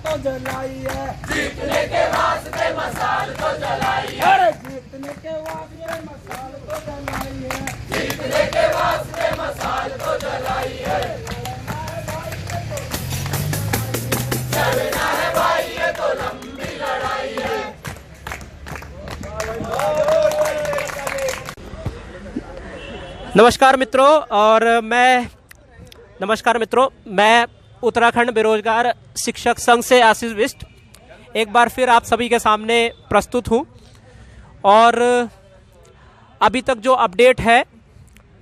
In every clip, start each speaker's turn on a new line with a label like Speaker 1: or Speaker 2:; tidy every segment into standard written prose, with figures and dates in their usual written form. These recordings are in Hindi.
Speaker 1: तो जलाई है,
Speaker 2: जीतने के वास्ते मशाल तो जलाई है,
Speaker 1: अरे जीतने के वास्ते मशाल तो जलाई है,
Speaker 2: जीतने के वास्ते मशाल तो जलाई है। चलना है भाई ये तो लंबी लड़ाई है।
Speaker 3: नमस्कार मित्रों, मैं उत्तराखंड बेरोजगार शिक्षक संघ से आशीष बिष्ट एक बार फिर आप सभी के सामने प्रस्तुत हूं। और अभी तक जो अपडेट है,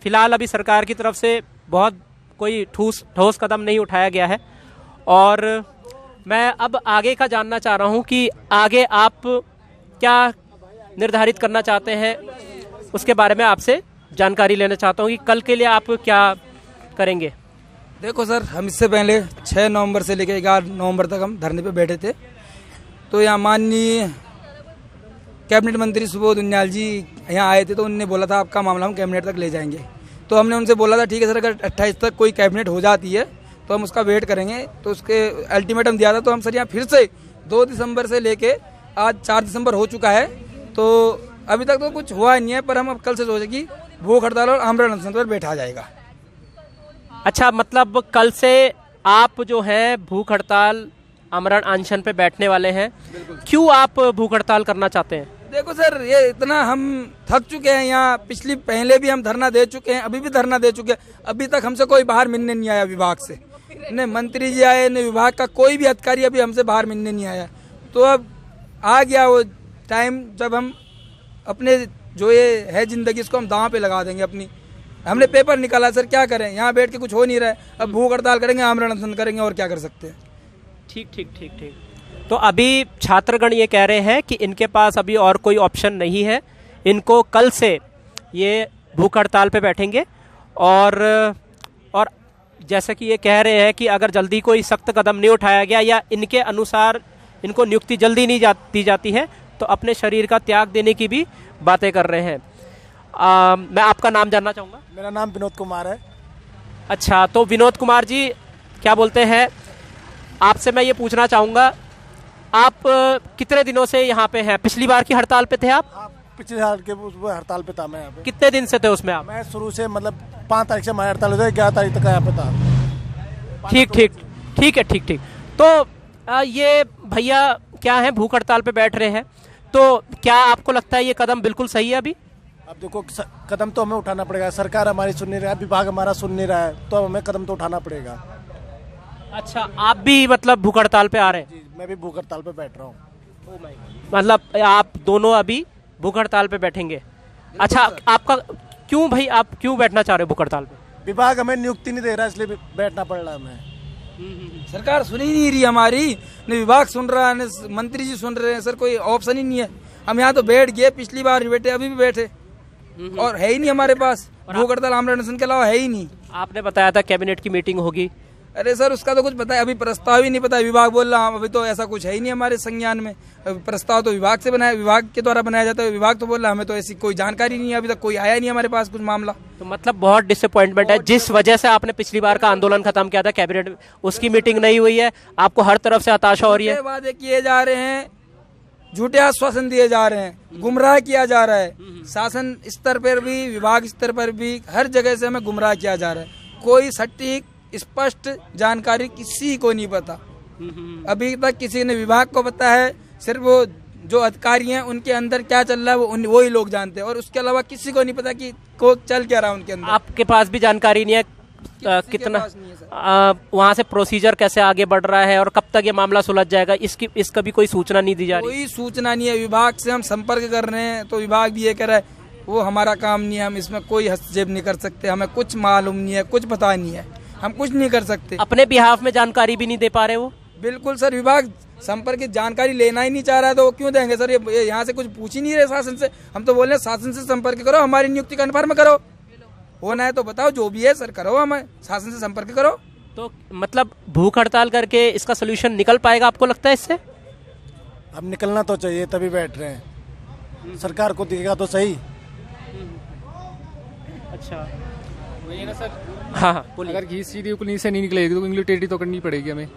Speaker 3: फिलहाल अभी सरकार की तरफ से बहुत कोई ठोस कदम नहीं उठाया गया है। और मैं अब आगे का जानना चाह रहा हूं कि आगे आप क्या निर्धारित करना चाहते हैं, उसके बारे में आपसे जानकारी लेना चाहता हूं कि कल के लिए आप क्या करेंगे।
Speaker 1: देखो सर, हम इससे पहले 6 नवंबर से लेकर 11 नवंबर तक हम धरने पे बैठे थे। तो यहाँ माननीय कैबिनेट मंत्री सुबोध उनियाल जी यहाँ आए थे, तो उन्होंने बोला था आपका मामला हम कैबिनेट तक ले जाएंगे। तो हमने उनसे बोला था ठीक है सर, अगर 28 तक कोई कैबिनेट हो जाती है तो हम उसका वेट करेंगे। तो उसके अल्टीमेटम दिया था। तो हम सर यहाँ फिर से 2 दिसंबर से लेके आज 4 दिसंबर हो चुका है, तो अभी तक तो कुछ हुआ नहीं है। पर हम अब कल से सोचे कि भूख हड़ताल और आमरण अनशन पर बैठा जाएगा।
Speaker 3: अच्छा, मतलब कल से आप जो है भूख हड़ताल आमरण अनशन पे बैठने वाले हैं। क्यों आप भूख हड़ताल करना चाहते हैं?
Speaker 1: देखो सर, ये इतना हम थक चुके हैं। यहाँ पहले भी हम धरना दे चुके हैं, अभी भी धरना दे चुके हैं। अभी तक हमसे कोई बाहर मिलने नहीं आया विभाग से, न मंत्री जी आए न विभाग का कोई भी अधिकारी अभी हमसे बाहर मिलने नहीं आया। तो अब आ गया वो टाइम जब हम अपने जो ये है जिंदगी, इसको हम दांव पे लगा देंगे अपनी। हमने पेपर निकाला सर, क्या करें, यहाँ बैठ के कुछ हो नहीं रहा है। अब भूख हड़ताल करेंगे, आमरण अनशन करेंगे, और क्या कर सकते हैं।
Speaker 3: ठीक। तो अभी छात्रगण ये कह रहे हैं कि इनके पास अभी और कोई ऑप्शन नहीं है, इनको कल से ये भूख हड़ताल पे बैठेंगे। और जैसा कि ये कह रहे हैं कि अगर जल्दी कोई सख्त कदम नहीं उठाया गया या इनके अनुसार इनको नियुक्ति जल्दी नहीं दी जाती है तो अपने शरीर का त्याग देने की भी बातें कर रहे हैं। मैं आपका नाम जानना चाहूँगा।
Speaker 4: मेरा नाम विनोद कुमार है।
Speaker 3: अच्छा, तो विनोद कुमार जी क्या बोलते हैं, आपसे मैं ये पूछना चाहूँगा, आप कितने दिनों से यहाँ पे हैं? पिछली बार की हड़ताल पे थे आप?
Speaker 4: हाँ, पिछले साल के हड़ताल पे था मैं यहाँ पे।
Speaker 3: कितने दिन से थे उसमें आप?
Speaker 4: मैं शुरू से मतलब 5 तारीख से हमारी हड़ताल होती है, 11 तारीख तक यहाँ पे था।
Speaker 3: ठीक। तो ये भैया क्या है, भूख हड़ताल पे बैठ रहे हैं, तो क्या आपको लगता है ये कदम बिल्कुल सही है? अभी
Speaker 4: अब देखो, कदम तो हमें उठाना पड़ेगा। सरकार हमारी सुन नहीं रहा है, विभाग हमारा सुन नहीं रहा है, तो हमें कदम तो उठाना पड़ेगा।
Speaker 3: अच्छा, आप भी मतलब भूख हड़ताल पे आ रहे हैं?
Speaker 4: जी, मैं भी भूख हड़ताल पे बैठ रहा हूँ।
Speaker 3: मतलब आप दोनों अभी भूख हड़ताल पे बैठेंगे? अच्छा, आपका क्यों भाई, आप क्यों बैठना चाह रहे हो भूख हड़ताल पे?
Speaker 4: विभाग हमें नियुक्ति नहीं दे रहा, इसलिए बैठना पड़ रहा है हमें।
Speaker 1: सरकार सुन ही नहीं रही हमारी, न विभाग सुन रहा है न मंत्री जी सुन रहे हैं। सर कोई ऑप्शन ही नहीं है। हम यहाँ तो बैठ गए, पिछली बार भी बैठे, अभी भी बैठे, और है ही नहीं हमारे पास भूख हड़ताल आमरण अनशन के अलावा है ही नहीं।
Speaker 3: आपने बताया था कैबिनेट की मीटिंग होगी।
Speaker 1: अरे सर, उसका तो कुछ पता है, अभी प्रस्ताव ही नहीं पता है। विभाग बोल रहा अभी तो ऐसा कुछ है ही नहीं हमारे संज्ञान में। प्रस्ताव तो विभाग से बनाया, विभाग के द्वारा बनाया जाता है। विभाग तो बोल रहा हमें तो ऐसी कोई जानकारी नहीं है, अभी तक कोई आया नहीं हमारे पास कुछ मामला।
Speaker 3: तो मतलब बहुत डिसअपॉइंटमेंट है। जिस वजह से आपने पिछली बार का आंदोलन खत्म किया था कैबिनेट में, उसकी मीटिंग नहीं हुई है, आपको हर तरफ से हताशा हो रही है।
Speaker 1: वादे किए जा रहे हैं, झूठे आश्वासन दिए जा रहे हैं, गुमराह किया जा रहा है। शासन स्तर पर भी, विभाग स्तर पर भी, हर जगह से हमें गुमराह किया जा रहा है। कोई सटीक स्पष्ट जानकारी किसी को नहीं पता। अभी तक किसी ने विभाग को पता है, सिर्फ वो जो अधिकारी हैं उनके अंदर क्या चल रहा है वो ही लोग जानते हैं, और उसके अलावा किसी को नहीं पता कि को चल क्या रहा है उनके अंदर।
Speaker 3: आपके पास भी जानकारी नहीं है कितना वहाँ से प्रोसीजर कैसे आगे बढ़ रहा है और कब तक ये मामला सुलझ जाएगा, इसका भी कोई सूचना नहीं दी जा रही?
Speaker 1: कोई सूचना नहीं है। विभाग से हम संपर्क कर रहे हैं तो विभाग भी ये कह रहा है वो हमारा काम नहीं है, हम इसमें कोई हस्तक्षेप नहीं कर सकते, हमें कुछ मालूम नहीं है, कुछ पता नहीं है, हम कुछ नहीं कर सकते।
Speaker 3: अपने बिहाफ में जानकारी भी नहीं दे पा रहे वो?
Speaker 1: बिल्कुल सर, विभाग संपर्क की जानकारी लेना ही नहीं चाह रहा है, तो वो क्यों देंगे सर? ये यहाँ से कुछ पूछ ही नहीं रहे शासन से। हम तो बोल रहे हैं शासन से संपर्क करो, हमारी नियुक्ति कन्फर्म करो, होना है तो बताओ, जो भी है सर करो, हमें शासन से संपर्क करो।
Speaker 3: तो मतलब भूख हड़ताल करके इसका सोल्यूशन निकल पाएगा आपको लगता है इससे?
Speaker 4: अब निकलना तो चाहिए, तभी बैठ रहे हैं। सरकार को दिखेगा तो सही।
Speaker 3: अच्छा,
Speaker 5: वही है ना सर।
Speaker 3: हाँ,
Speaker 5: अगर घी सीधी उंगली से नहीं निकलेगी तो उंगली टेढ़ी तो करनी पड़ेगी हमें।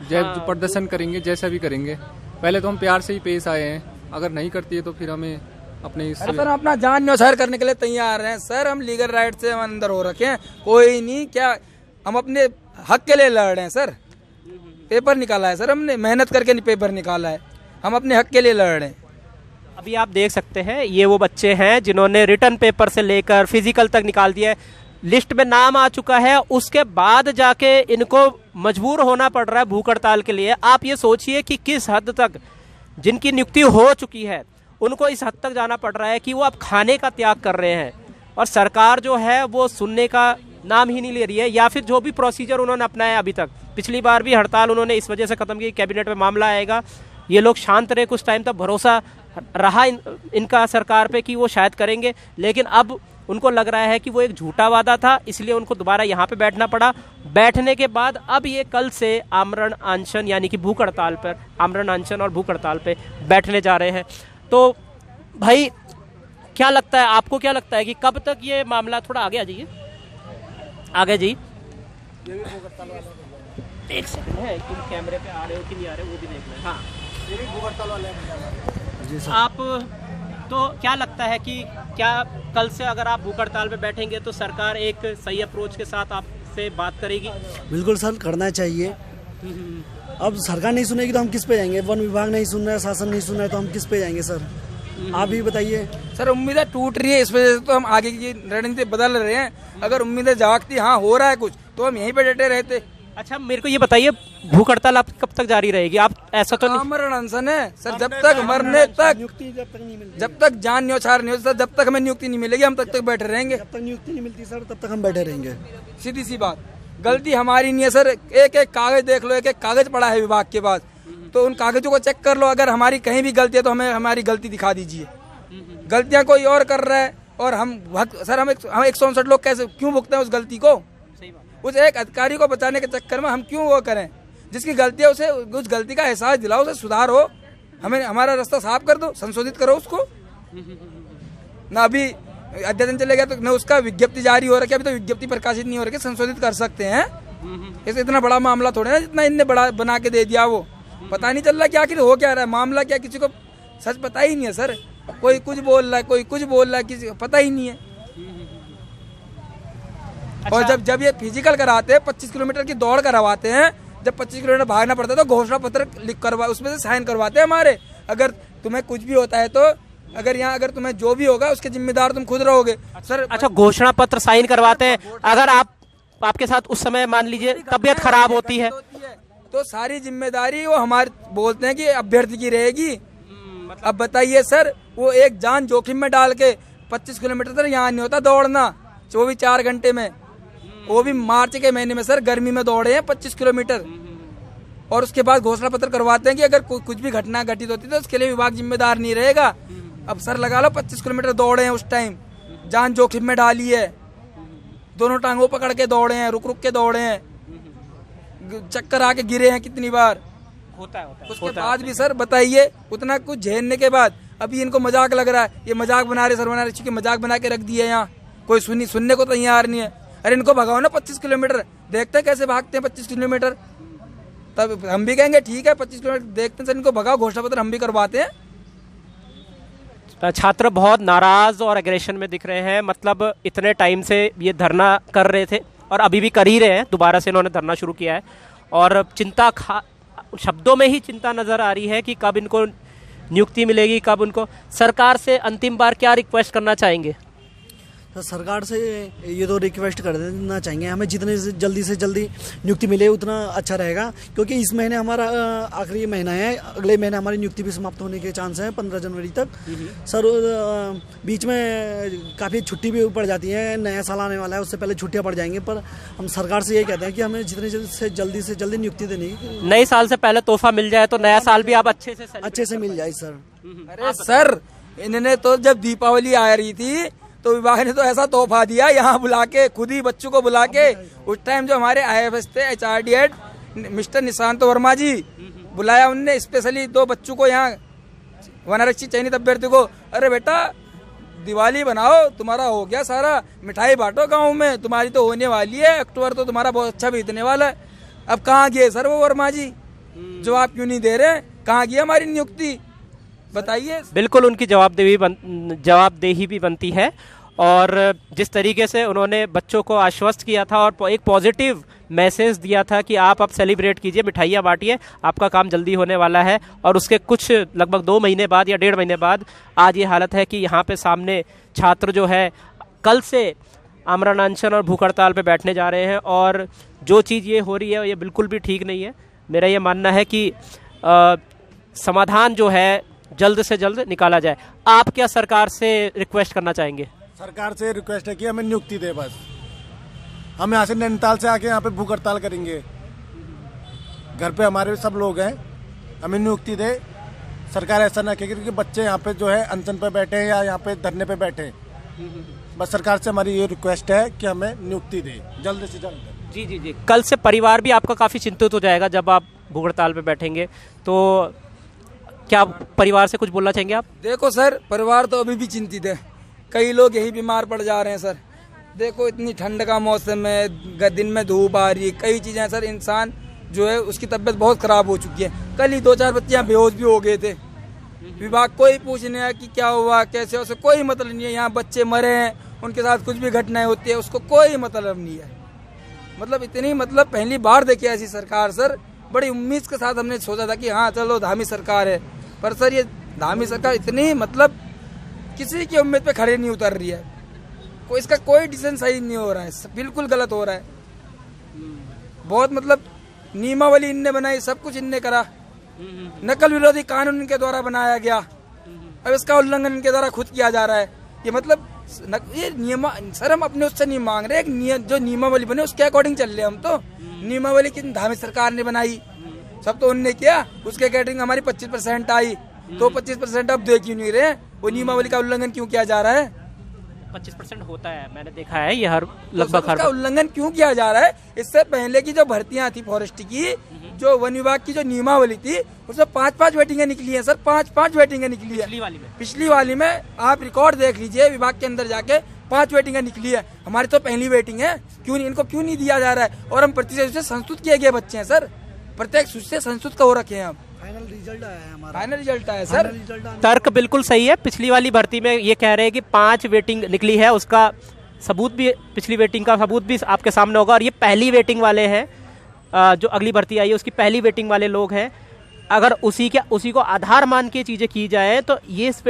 Speaker 5: जब प्रदर्शन करेंगे जैसा भी करेंगे, पहले तो हम प्यार से ही पेश आए हैं, अगर नहीं करती है तो फिर हमें अपने
Speaker 1: अरे सर, हम अपना जान न्यौछावर करने के लिए तैयार हैं सर। हम लीगल राइट से हम अंदर हो रखे हैं, कोई नहीं क्या, हम अपने हक के लिए लड़ रहे हैं सर। पेपर निकाला है सर, हमने मेहनत करके नहीं पेपर निकाला है, हम अपने हक के लिए लड़ रहे हैं।
Speaker 3: अभी आप देख सकते हैं ये वो बच्चे हैं जिन्होंने रिटर्न पेपर से लेकर फिजिकल तक निकाल दिया है, लिस्ट में नाम आ चुका है, उसके बाद जाके इनको मजबूर होना पड़ रहा है भूख हड़ताल के लिए। आप ये सोचिए कि किस हद तक जिनकी नियुक्ति हो चुकी है उनको इस हद तक जाना पड़ रहा है कि वो अब खाने का त्याग कर रहे हैं, और सरकार जो है वो सुनने का नाम ही नहीं ले रही है, या फिर जो भी प्रोसीजर उन्होंने अपनाया अभी तक, पिछली बार भी हड़ताल उन्होंने इस वजह से खत्म की, कैबिनेट में मामला आएगा, ये लोग शांत रहे, कुछ टाइम तक भरोसा रहा इनका सरकार पे कि वो शायद करेंगे, लेकिन अब उनको लग रहा है कि वो एक झूठा वादा था, इसलिए उनको दोबारा यहाँ पे बैठना पड़ा। बैठने के बाद अब ये कल से आमरण अनशन यानी कि भूख हड़ताल पर, आमरण अनशन और भूख हड़ताल पे बैठने जा रहे हैं। तो भाई क्या लगता है आपको, क्या लगता है कि कब तक ये मामला, थोड़ा आगे आ जाइए, आगे जी, एक सेकंड है, तुम कैमरे पे आ रहे हो कि नहीं आ रहे हो वो भी देखना है। हाँ आप, तो क्या लगता है कि क्या कल से अगर आप भूख हड़ताल पे बैठेंगे तो सरकार एक सही अप्रोच के साथ आपसे बात करेगी?
Speaker 6: बिल्कुल सर, करना चाहिए। अब सरकार नहीं सुनेगी तो हम किस पे जाएंगे? वन विभाग नहीं सुन रहा है, शासन नहीं सुन रहा है, तो हम किस पे जाएंगे सर? आप भी बताइए
Speaker 1: सर। उम्मीदें टूट रही है, इस वजह से तो हम आगे की रणनीति बदल रहे हैं। अगर उम्मीदें जागती, हाँ हो रहा है कुछ, तो हम यहीं पे डटे रहते।
Speaker 3: अच्छा मेरे को ये बताइए, भूख हड़ताल आप कब तक जारी रहेगी? आप ऐसा तो नहीं,
Speaker 1: आमरण अनशन है सर, जब तक मरने तक,
Speaker 6: नियुक्ति जब तक नहीं मिलती,
Speaker 1: जब तक जान न्यौछावर नहीं होती, जब तक हमें नियुक्ति नहीं मिलेगी हम तब तक बैठे रहेंगे।
Speaker 6: जब तक नियुक्ति नहीं मिलती सर तब तक हम बैठे रहेंगे।
Speaker 1: सीधी सी बात, गलती हमारी नहीं है सर। एक एक कागज देख लो, एक एक कागज पड़ा है विभाग के पास, तो उन कागजों को चेक कर लो। अगर हमारी कहीं भी गलती है तो हमें हमारी गलती दिखा दीजिए। गलतियां कोई और कर रहा है और हम सर, हम 159 लोग कैसे क्यों भुगते हैं उस गलती को? उस एक अधिकारी को बचाने के चक्कर में हम क्यों वो करें? जिसकी गलती है उसे उस गलती का एहसास दिलाओ, उसे सुधार हो, हमें हमारा रास्ता साफ कर दो, संशोधित करो उसको ना। अभी अध्ययन चले गया तो न उसका विज्ञप्ति जारी हो रखी, अभी तो विज्ञप्ति प्रकाशित नहीं हो रही, संशोधित कर सकते हैं। इसे इतना बड़ा मामला थोड़ा ना जितना इनने बड़ा बना के दे दिया, वो पता नहीं चल रहा कि आखिर हो क्या रहा है, मामला क्या, किसी को सच पता ही नहीं है सर। कोई कुछ बोल रहा है, कोई कुछ बोल रहा है, किसी को पता ही नहीं है। अच्छा। और जब ये फिजिकल कराते हैं, 25 किलोमीटर की दौड़ करवाते हैं, जब 25 किलोमीटर भागना पड़ता है तो घोषणा पत्र लिख करवा, उसमें से साइन करवाते हैं हमारे। अगर तुम्हें कुछ भी होता है तो अगर यहाँ अगर तुम्हें जो भी होगा उसके जिम्मेदार तुम खुद रहोगे सर।
Speaker 3: अच्छा, घोषणा पत्र साइन करवाते हैं। अगर आपके साथ उस समय मान लीजिए तबीयत खराब होती है
Speaker 1: तो सारी जिम्मेदारी वो हमारे बोलते हैं कि अभ्यर्थी की रहेगी। अब बताइए सर, वो एक जान जोखिम में डाल के 25 किलोमीटर तक यहाँ नहीं होता दौड़ना 24 घंटे में, वो भी मार्च के महीने में सर, गर्मी में दौड़े हैं 25 किलोमीटर। और उसके बाद घोषणा पत्र करवाते हैं कि अगर कुछ भी घटना घटित होती है तो उसके लिए विभाग जिम्मेदार नहीं रहेगा। अब सर लगा लो 25 किलोमीटर दौड़े हैं, उस टाइम जान जोखिम में डाली है, दोनों टांगों पकड़ के दौड़े हैं, रुक रुक के दौड़े हैं, चक्कर आके गिरे हैं कितनी बार।
Speaker 3: होता है
Speaker 1: उसके बाद भी सर बताइए, उतना कुछ झेलने के बाद अभी इनको मजाक लग रहा है, ये मजाक बना रहे सर, बना रहे, क्योंकि मजाक बना के रख दिया यहाँ, कोई सुनने को तैयार नहीं है। अरे इनको भगाओ ना 25 किलोमीटर, देखते हैं कैसे भागते हैं 25 किलोमीटर, तब हम भी कहेंगे ठीक है 25 किलोमीटर देखते हैं सर, इनको भगाओ, घोषणा पत्र हम भी करवाते हैं।
Speaker 3: छात्र बहुत नाराज और एग्रेशन में दिख रहे हैं, मतलब इतने टाइम से ये धरना कर रहे थे और अभी भी कर ही रहे हैं, दोबारा से इन्होंने धरना शुरू किया है और चिंता शब्दों में ही चिंता नजर आ रही है कि कब इनको नियुक्ति मिलेगी, कब उनको। सरकार से अंतिम बार क्या रिक्वेस्ट करना चाहेंगे?
Speaker 6: तो सरकार से ये तो रिक्वेस्ट कर देना चाहेंगे, हमें जितने जल्दी से जल्दी नियुक्ति मिले उतना अच्छा रहेगा, क्योंकि इस महीने हमारा आखिरी महीना है, अगले महीने हमारी नियुक्ति भी समाप्त होने के चांस हैं 15 जनवरी तक। सर बीच में काफ़ी छुट्टी भी पड़ जाती है, नया साल आने वाला है, उससे पहले छुट्टियां पड़ जाएंगी, पर हम सरकार से ये कहते हैं कि हमें जितने से जल्दी नियुक्ति देनी है।
Speaker 3: नए साल से पहले तोहफा मिल जाए तो नया साल भी आप अच्छे से
Speaker 6: मिल जाए सर।
Speaker 1: अरे सर, इन्होंने तो जब दीपावली आ रही थी तो विभाग ने तो ऐसा तोहफा दिया, यहाँ बुला के, खुद ही बच्चों को बुला के, उस टाइम जो हमारे IAS थे HRD head mister Nishant Verma ji, बुलाया उनने स्पेशली 2 बच्चों को, यहाँ वनारक्षी चयनित अभ्यर्थी को, अरे बेटा दिवाली बनाओ, तुम्हारा हो गया सारा, मिठाई बांटो गाँव में, तुम्हारी तो होने वाली है, अक्टूबर तो तुम्हारा बहुत अच्छा बीतने वाला है। अब कहाँ गए सर वो वर्मा जी? जवाब क्यों नहीं दे रहे? कहाँ गई हमारी नियुक्ति, बताइए।
Speaker 3: बिल्कुल उनकी जवाबदेही भी बनती है। और जिस तरीके से उन्होंने बच्चों को आश्वस्त किया था और एक पॉजिटिव मैसेज दिया था कि आप अब सेलिब्रेट कीजिए, मिठाइयाँ बांटिए, आपका काम जल्दी होने वाला है, और उसके कुछ लगभग 2 महीने बाद या 1.5 महीने बाद आज ये हालत है कि यहाँ पे सामने छात्र जो है कल से आमरण अनशन और भूख हड़ताल पे बैठने जा रहे हैं। और जो चीज़ ये हो रही है ये बिल्कुल भी ठीक नहीं है। मेरा ये मानना है कि समाधान जो है जल्द से जल्द निकाला जाए। आप क्या सरकार से रिक्वेस्ट करना चाहेंगे?
Speaker 4: सरकार से रिक्वेस्ट है कि हमें नियुक्ति दे, बस हम यहाँ से नैनीताल से आके यहाँ पे भूख हड़ताल करेंगे, घर पे हमारे सब लोग हैं, हमें नियुक्ति दे। सरकार ऐसा ना कहे कि बच्चे यहाँ पे जो है अनशन पे बैठे हैं या यहाँ पे धरने पे बैठे हैं। बस सरकार से हमारी ये रिक्वेस्ट है कि हमें नियुक्ति दे जल्द से जल्द।
Speaker 3: जी जी जी। कल से परिवार भी आपका काफ़ी चिंतित हो जाएगा जब आप भूख हड़ताल पे बैठेंगे, तो क्या परिवार से कुछ बोलना चाहेंगे आप?
Speaker 1: देखो सर, परिवार तो अभी भी चिंतित है, कई लोग यही बीमार पड़ जा रहे हैं सर। देखो इतनी ठंड का मौसम है, दिन में धूप आ रही है, कई चीजें सर, इंसान जो है उसकी तबीयत बहुत खराब हो चुकी है। कल ही 2-4 बच्चे यहाँ बेहोश भी हो गए थे। विभाग कोई पूछने आया कि क्या हुआ कैसे, उसे कोई मतलब नहीं है। यहाँ बच्चे मरे हैं, उनके साथ कुछ भी घटनाएं होती है, उसको कोई मतलब नहीं है। मतलब इतनी पहली बार देखी ऐसी सरकार सर। बड़ी उम्मीद के साथ हमने सोचा था कि हाँ चलो धामी सरकार है, पर सर ये धामी सरकार इतनी किसी की उम्मीद पे खड़े नहीं उतर रही है। इसका कोई डिसीजन सही नहीं हो रहा है, बिल्कुल गलत हो रहा है। बहुत नियमावली इनने बनाई, सब कुछ इनने करा, नकल विरोधी कानून इनके द्वारा बनाया गया, अब इसका उल्लंघन इनके द्वारा खुद किया जा रहा है। ये ये नियम सर हम अपने उससे नहीं मांग रहे, जो नियमावली बने उसके अकॉर्डिंग चल रहे हम। तो नियमावली की धामी सरकार ने बनाई, सब तो उनने किया, उसके अकॉर्डिंग हमारी 25% आई, तो 25% अब दे क्यों नहीं रहे? वो नियमावली का उल्लंघन क्यों किया जा रहा है?
Speaker 3: 25% होता है, मैंने देखा है ये लगभग हर
Speaker 1: उल्लंघन क्यों किया जा रहा है? इससे पहले की जो भर्तियां थी फॉरेस्ट की, जो वन विभाग की जो नियमावली थी, उसमें 5-5 वेटिंगें निकली है सर, 5-5 वेटिंगें निकली है। पिछली वाली में आप रिकॉर्ड देख लीजिए, विभाग के अंदर जाके 5 वेटिंगें निकली है। हमारी तो पहली वेटिंग है, क्यों नहीं इनको क्यों नहीं दिया जा रहा है? और हम प्रतिशत से संस्तुत किए गए बच्चे हैं सर, प्रत्येक से संस्तुत का हो रखे हैं। हम
Speaker 6: फाइनल रिजल्ट आया है हमारा,
Speaker 1: फाइनल रिजल्ट आया सर।
Speaker 3: तर्क बिल्कुल सही है। पिछली वाली भर्ती में ये कह रहे हैं कि 5 वेटिंग निकली है, उसका सबूत भी, पिछली वेटिंग का सबूत भी आपके सामने होगा। और ये पहली वेटिंग वाले हैं, जो अगली भर्ती आई है उसकी पहली वेटिंग वाले लोग हैं। अगर उसी को आधार मान के चीज़ें की जाए तो ये इस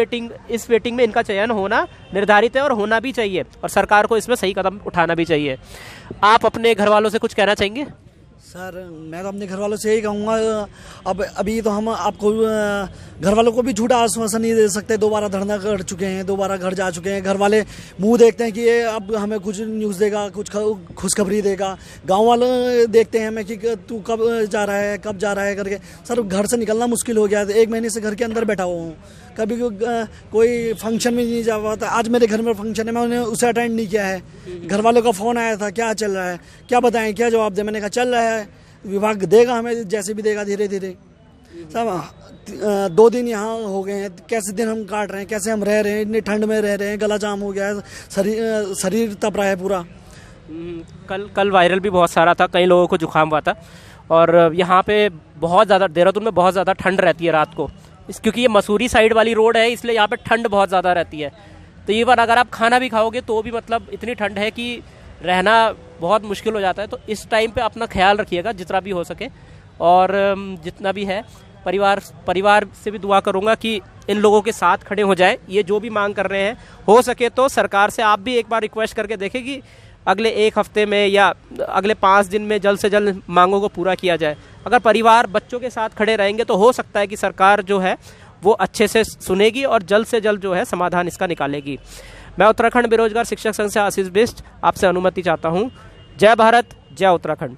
Speaker 3: वेटिंग में इनका चयन होना निर्धारित है और होना भी चाहिए, और सरकार को इसमें सही कदम उठाना भी चाहिए। आप अपने घर वालों से कुछ कहना चाहेंगे?
Speaker 6: सर मैं तो अपने घर वालों से यही कहूँगा, अब अभी तो हम आपको घर वालों को भी झूठा आश्वासन नहीं दे सकते। 2 बार धरना कर चुके हैं, 2 बार घर जा चुके हैं। घर वाले मुंह देखते हैं कि ये अब हमें कुछ न्यूज़ देगा, कुछ खुशखबरी देगा। गांव वाले देखते हैं हमें कि तू कब जा रहा है, कब जा रहा है करके। सर घर से निकलना मुश्किल हो गया, 1 महीने से घर के अंदर बैठा हुआ हूँ। कभी कोई फंक्शन में नहीं जा पाता। आज मेरे घर में फंक्शन है, मैंने उसे अटेंड नहीं किया है। घर वालों का फ़ोन आया था, क्या चल रहा है, क्या बताएं, क्या जवाब दें? मैंने कहा चल रहा है, विभाग देगा हमें, जैसे भी देगा धीरे धीरे। सब 2 दिन यहाँ हो गए हैं, कैसे दिन हम काट रहे हैं, कैसे हम रह रहे हैं, इतनी ठंड में रह रहे हैं, गला जाम हो गया है, शरीर तप रहा है पूरा।
Speaker 3: कल वायरल भी बहुत सारा था, कई लोगों को जुकाम हुआ था। और यहाँ पे बहुत ज़्यादा, देहरादून में बहुत ज़्यादा ठंड रहती है रात को, क्योंकि ये मसूरी साइड वाली रोड है, इसलिए यहाँ पे ठंड बहुत ज़्यादा रहती है। तो ये बार अगर आप खाना भी खाओगे तो भी इतनी ठंड है कि रहना बहुत मुश्किल हो जाता है। तो इस टाइम पे अपना ख्याल रखिएगा जितना भी हो सके, और जितना भी है परिवार से भी दुआ करूँगा कि इन लोगों के साथ खड़े हो जाए। ये जो भी मांग कर रहे हैं, हो सके तो सरकार से आप भी एक बार रिक्वेस्ट करके देखें कि अगले 1 हफ्ते में या अगले 5 दिन में जल्द से जल्द मांगों को पूरा किया जाए। अगर परिवार बच्चों के साथ खड़े रहेंगे तो हो सकता है कि सरकार जो है वो अच्छे से सुनेगी और जल्द से जल्द जो है समाधान इसका निकालेगी। मैं उत्तराखंड बेरोजगार शिक्षक संघ से आशीष बिष्ट आपसे अनुमति चाहता हूँ। जय भारत, जय उत्तराखंड।